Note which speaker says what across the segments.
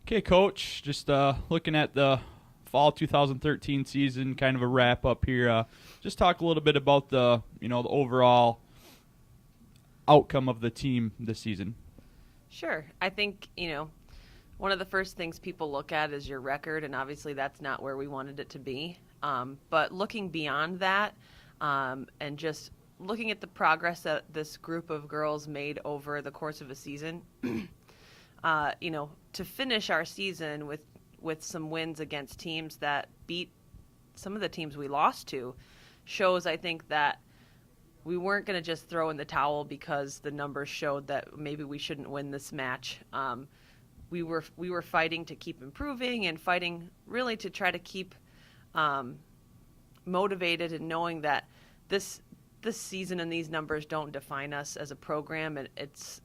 Speaker 1: Okay, Coach, just looking at the fall 2013 season, kind of a wrap up here. Just talk a little bit about the overall outcome of the team this season.
Speaker 2: Sure. I think, one of the first things people look at is your record, and obviously that's not where we wanted it to be. But looking beyond that, and just looking at the progress that this group of girls made over the course of a season, to finish our season with some wins against teams that beat some of the teams we lost to shows, I think, that we weren't going to just throw in the towel because the numbers showed that maybe we shouldn't win this match. We were fighting to keep improving and fighting really to try to keep motivated and knowing that this season and these numbers don't define us as a program. And it's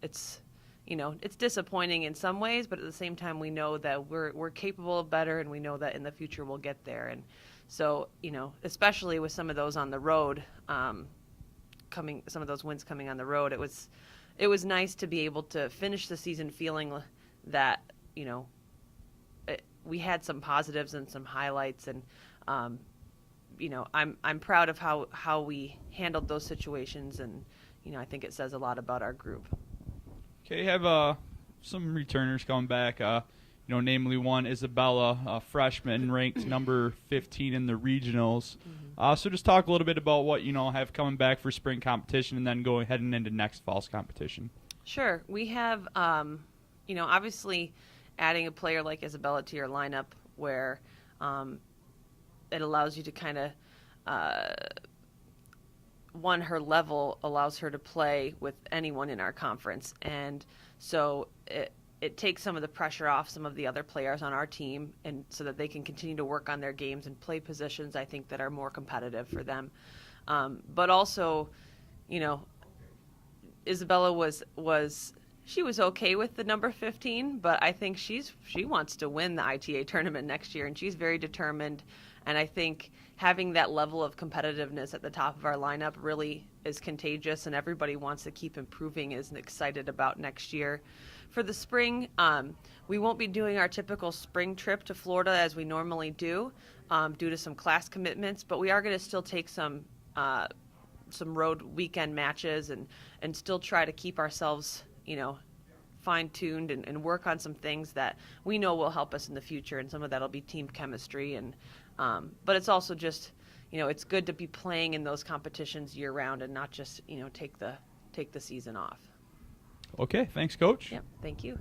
Speaker 2: disappointing in some ways, but at the same time we know that we're capable of better, and we know that in the future we'll get there. And so, especially with some of those on the road, some of those wins coming on the road, it was nice to be able to finish the season feeling that we had some positives and some highlights, and I'm proud of how we handled those situations, and I think it says a lot about our group.
Speaker 1: Okay, have some returners coming back. Namely one Isabella, a freshman, ranked number 15 in the regionals. So just talk a little bit about what have coming back for spring competition, and then going heading into next fall's competition.
Speaker 2: Sure, we have obviously adding a player like Isabella to your lineup where it allows you to kind of her level allows her to play with anyone in our conference, and so it takes some of the pressure off some of the other players on our team, and so that they can continue to work on their games and play positions, I think, that are more competitive for them. But also, Isabella was okay with the number 15, but I think she wants to win the ITA tournament next year, and she's very determined. And I think having that level of competitiveness at the top of our lineup really is contagious, and everybody wants to keep improving, is excited about next year. For the spring, we won't be doing our typical spring trip to Florida as we normally do, due to some class commitments, but we are going to still take some road weekend matches and still try to keep ourselves, fine-tuned and work on some things that we know will help us in the future, and some of that will be team chemistry. And but it's also just, it's good to be playing in those competitions year-round and not just, take the season off.
Speaker 1: Okay, thanks, Coach.
Speaker 2: Yep, thank you.